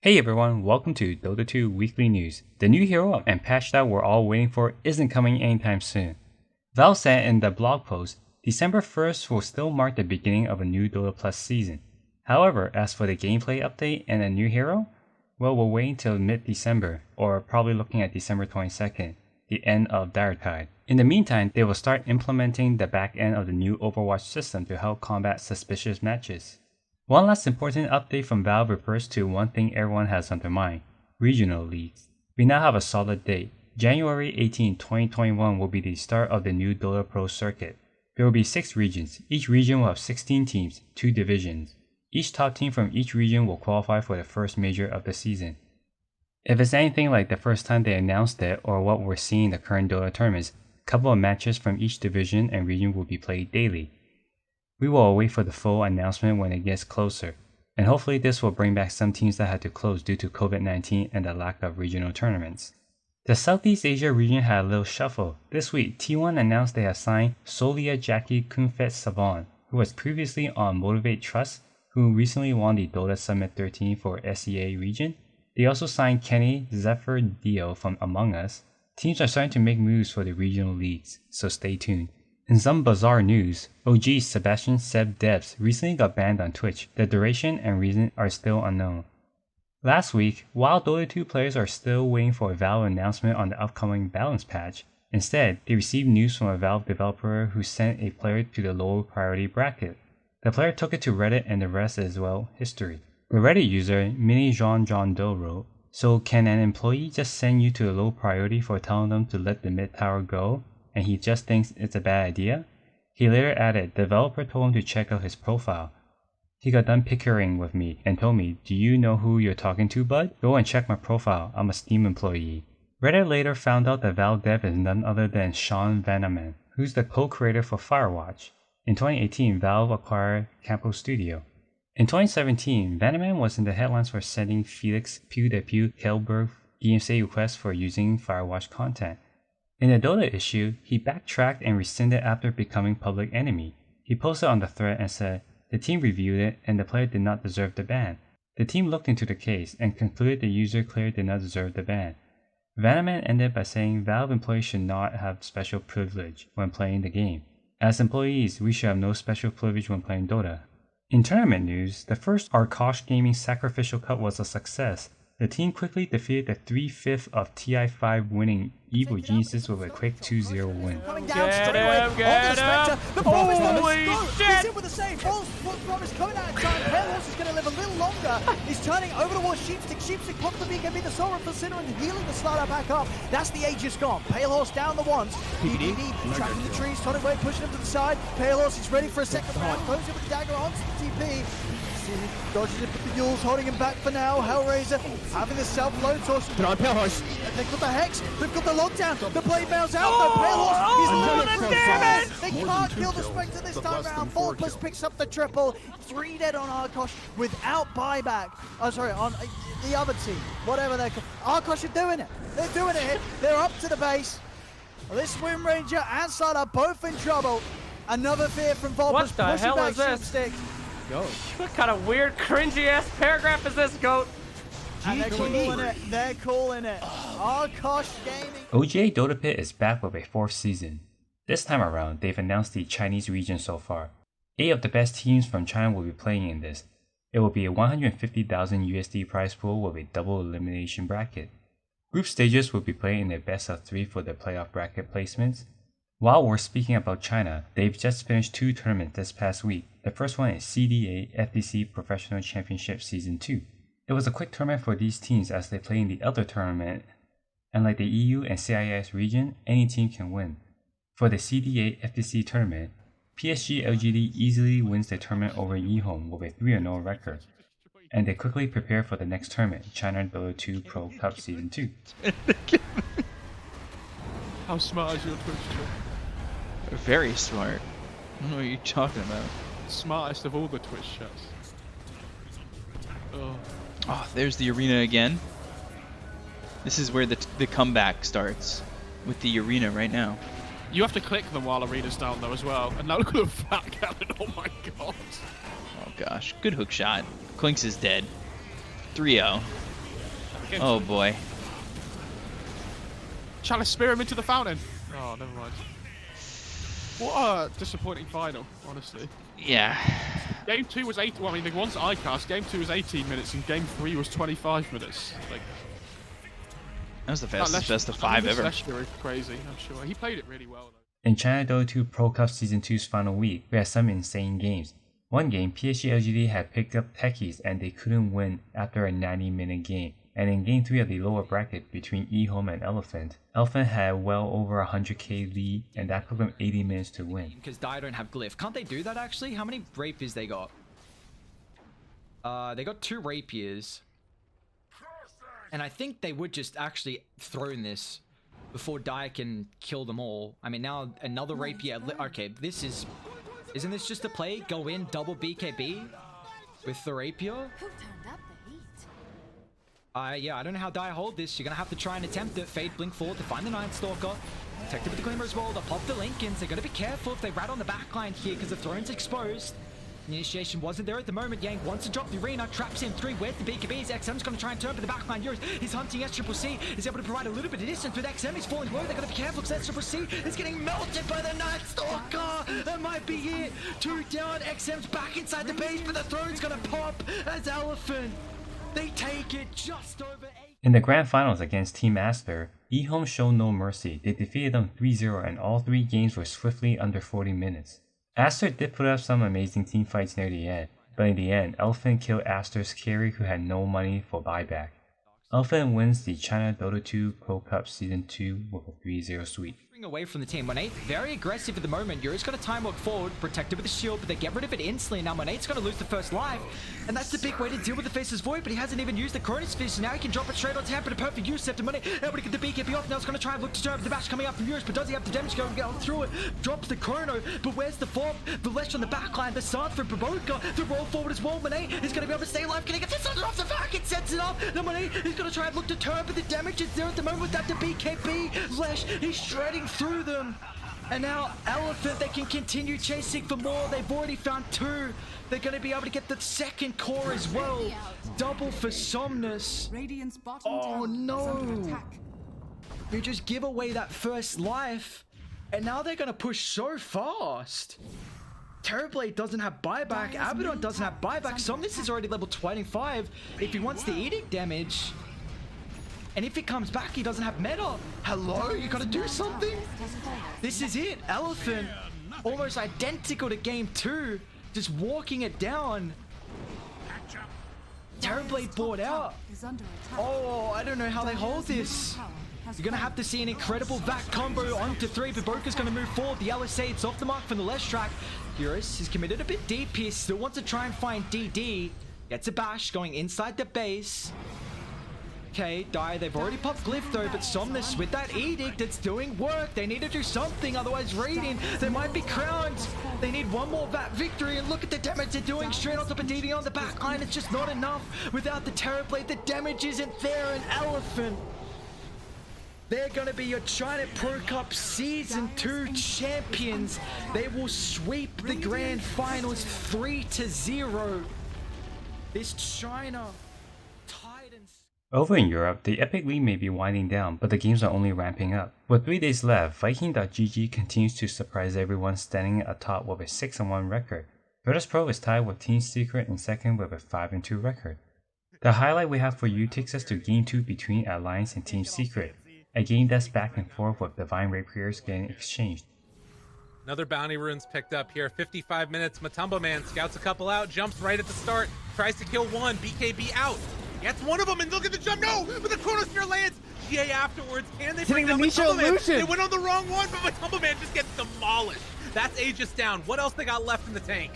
Hey everyone, welcome to Dota 2 Weekly News. The new hero and patch that we're all waiting for isn't coming anytime soon. Valve said in the blog post, December 1st will still mark the beginning of a new Dota Plus season. However, as for the gameplay update and a new hero, well, we're waiting till mid-December, or probably looking at December 22nd, the end of Tide. In the meantime, they will start implementing the back end of the new Overwatch system to help combat suspicious matches. One last important update from Valve refers to one thing everyone has on their mind: regional leagues. We now have a solid date. January 18, 2021 will be the start of the new Dota Pro circuit. There will be 6 regions. Each region will have 16 teams, 2 divisions. Each top team from each region will qualify for the first major of the season. If it's anything like the first time they announced it or what we're seeing in the current Dota tournaments, a couple of matches from each division and region will be played daily. We will wait for the full announcement when it gets closer, and hopefully this will bring back some teams that had to close due to COVID-19 and the lack of regional tournaments. The Southeast Asia region had a little shuffle. This week, T1 announced they have signed Solia Jackie Kunfet Savan, who was previously on Motivate Trust, who recently won the Dota Summit 13 for SEA region. They also signed Kenny Zephyr Dio from Among Us. Teams are starting to make moves for the regional leagues, so stay tuned. In some bizarre news, OG Sebastian Seb Debs recently got banned on Twitch. The duration and reason are still unknown. Last week, while Dota 2 players are still waiting for a Valve announcement on the upcoming balance patch, instead, they received news from a Valve developer who sent a player to the low priority bracket. The player took it to Reddit and the rest is, well, history. The Reddit user Mini John Doe wrote, "So can an employee just send you to a low priority for telling them to let the mid tower go? And he just thinks it's a bad idea?" He later added, the developer told him to check out his profile. He got done pickering with me and told me, "Do you know who you're talking to, bud? Go and check my profile, I'm a Steam employee." Reddit later found out that Valve dev is none other than Sean Vanaman, who's the co-creator for Firewatch. In 2018, Valve acquired Campo Studio. In 2017, Vanaman was in the headlines for sending Felix Pew de Pew Kelberg DMCA requests for using Firewatch content. In a Dota issue, he backtracked and rescinded after becoming public enemy. He posted on the thread and said, the team reviewed it and the player did not deserve the ban. The team looked into the case and concluded the user clearly did not deserve the ban. Vanaman ended by saying Valve employees should not have special privilege when playing the game. As employees, we should have no special privilege when playing Dota. In tournament news, the first Arkosh Gaming Sacrificial Cup was a success. The team quickly defeated the 3/5 of TI5 winning Evil Geniuses with a quick 2-0 win. Get him! Holy shit! He's in with the save. Bomb is coming out of time. Pale Horse is going to live a little longer. He's turning over towards Sheepstick. Sheepstick possibly can be the Sora for Sinner and healing the starter back up. That's the Aegis gone. Pale Horse down the ones. PPD tracking the trees. Tonic Wave pushing him to the side. Pale Horse is ready for a second round. Goes in with the dagger onto the TP. Dodges it with the Yules, holding him back for now. Hellraiser having the self-load toss. Pale Horse. They've got the Hex. They've got the lockdown. The blade bounds out. The Pale Horse is limited. They can't kill the Spectre this time round. Volpus picks up the triple. 3 dead on Arkosh without buyback. Oh, sorry, on the other team. Whatever they're called. Arkosh are doing it. They're doing it. They're up to the base. This Wind Ranger and Side are both in trouble. Another fear from Volpus. What the hell is this? Go. What kind of weird, cringy ass paragraph is this, goat? And they're calling it. They're calling it. Arkosh Gaming. OGA Dota Pit is back with a 4th season. This time around, they've announced the Chinese region so far. 8 of the best teams from China will be playing in this. It will be a 150,000 USD prize pool with a double elimination bracket. Group stages will be played in a best of 3 for the playoff bracket placements. While we're speaking about China, they've just finished 2 tournaments this past week. The first one is cda-fdc Professional Championship Season 2. It was a quick tournament for these teams as they play in the other tournament, and like the EU and CIS region, any team can win. For the cda-fdc tournament, psg.lgd easily wins the tournament over Yihong with a 3-0 record, and they quickly prepare for the next tournament, China Dota 2 Pro Cup Season 2. How smart is your Twitch chat? Very smart. I don't know what you're talking about. Smartest of all the Twitch chats. Oh, there's the arena again. This is where the comeback starts. With the arena right now. You have to click them while arena's down though as well. And now look at the fat cannon, oh my god. Oh gosh, good hook shot. Clinks is dead. 3-0. Oh boy. Shall I spear him into the fountain? Oh, never mind. What a disappointing final, honestly. Yeah. Game 2 was 8. Well, I mean, the ones that I cast, Game 2 was 18 minutes and Game 3 was 25 minutes. Like, That was the fastest best of 5 ever. Leicester is crazy, I'm sure. He played it really well, though. In China Dota 2 Pro Cup Season 2's final week, we had some insane games. One game, psg.lgd had picked up Techies and they couldn't win after a 90-minute game. And in Game 3 of the lower bracket between eHome and Elephant, Elephant had well over 100k lead and that took them 80 minutes to win. Because Dire don't have Glyph. Can't they do that actually? How many rapiers they got? They got 2 rapiers. And I think they would just actually thrown this before Dire can kill them all. I mean, now another rapier. Okay, this is... Isn't this just a play? Go in, double BKB with the rapier? Who turned up the heat? Yeah, I don't know how Dire hold this. You're gonna have to try and attempt it. Fade, blink forward to find the Night Stalker. Protected with the Glimmer as well. They'll pop the Lincolns. They're gonna be careful if they rat on the backline here because the throne's exposed. The initiation wasn't there at the moment. Yang wants to drop the arena, traps in 3 with the BKBs. XM's going to try and turn for the backline. Euros is hunting SCCC. Is able to provide a little bit of distance with XM. He's falling low. They're going to be careful because SCCC is getting melted by the Night Stalker. That might be it. 2 down. XM's back inside the base, but the throne's going to pop as Elephant. They take it just over 8. In the grand finals against Team Aster, eHome showed no mercy. They defeated them 3-0 and all 3 games were swiftly under 40 minutes. Aster did put up some amazing team fights near the end, but in the end, Elephant killed Aster's carry who had no money for buyback. Elephant wins the China Dota 2 Pro Cup Season 2 with a 3-0 sweep. Away from the team. Monet very aggressive at the moment. Yuri's got a time walk forward, protected with the shield, but they get rid of it instantly. Now Monet's going to lose the first life, and that's the big way to deal with the Faceless Void, but he hasn't even used the Cronus Fish, so now he can drop it straight on Tampa to perfect use after Monet. Able to get the BKB off. Now it's going to try and look to turn the bash coming out from Yuris, but does he have the damage going through it? Drops the Chrono, but where's the fob? The Lesh on the backline, the Sard for Baboka, the roll forward as well. Monet is going to be able to stay alive. Can he get this off the back? It sets it up. Now Monet is going to try and look to turn, but the damage is there at the moment without the BKB. Lesh, he's shredding through them. And now Elephant, they can continue chasing for more. They've already found 2. They're going to be able to get the second core as well. Double for Somnus. Oh no. You just give away that first life. And now they're going to push so fast. Terrorblade doesn't have buyback. Abaddon doesn't have buyback. Somnus is already level 25. If he wants the edict damage. And if it comes back, he doesn't have meta. Hello, you gotta do something. This is it. Elephant, almost identical to game 2. Just walking it down. Terrorblade bought out. Oh, I don't know how they hold this. You're gonna have to see an incredible back combo onto 3. Baboka's gonna move forward. The LSA, it's off the mark from the Lesh track. Eurus is committed a bit deep here. Still wants to try and find DD. Gets a bash going inside the base. Okay, Dire, they've already popped Glyph though, but Somnus with that edict, it's doing work. They need to do something, otherwise Radiant, they might be crowned. They need one more victory, and look at the damage they're doing straight on top of DD on the backline. It's just not enough. Without the Terrorblade, the damage isn't there. An Elephant, they're going to be your China Pro Cup Season 2 champions. They will sweep the grand finals 3-0. This China Titans. Over in Europe, the Epic League may be winding down, but the games are only ramping up. With 3 days left, Viking.gg continues to surprise everyone, standing atop with a 6-1 record. Virtus Pro is tied with Team Secret in second with a 5-2 record. The highlight we have for you takes us to Game 2 between Alliance and Team Secret, a game that's back and forth with Divine Rapiers getting exchanged. Another bounty rune's picked up here. 55 minutes. Matumbo Man scouts a couple out, jumps right at the start, tries to kill one. BKB out. Gets one of them, and look at the jump. No! But the Chronosphere lands. GA afterwards. Can they bring down Matumbo Man? They went on the wrong one, but Matumbo Man just gets demolished. That's Aegis down. What else they got left in the tank?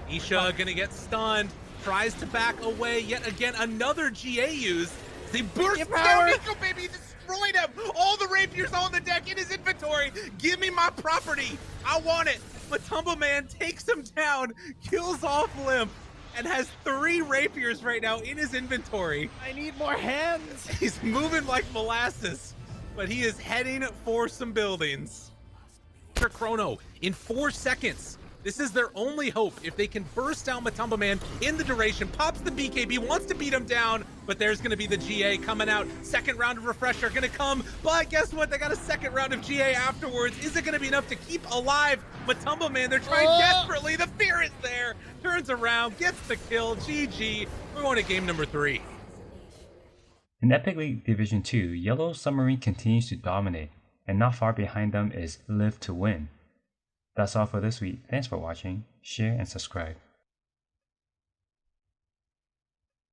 Isha gonna get stunned. Tries to back away. Yet again, another GA use. They burst down Nico, baby. Destroyed him. All the rapiers on the deck in his inventory. Give me my property. I want it. Matumbo Man takes him down, kills off Limp, and has 3 rapiers right now in his inventory. I need more hands. He's moving like molasses, but he is heading for some buildings. Chrono in 4 seconds This is their only hope. If they can burst down Matumba Man in the duration, pops the BKB, wants to beat him down, but there's going to be the GA coming out. Second round of Refresher going to come, but guess what? They got a second round of GA afterwards. Is it going to be enough to keep alive Matumba Man? They're trying desperately. The fear is there. Turns around, gets the kill. GG. We're going to game number 3. In Epic League Division 2, Yellow Submarine continues to dominate, and not far behind them is Live to Win. That's all for this week. Thanks for watching, share, and subscribe.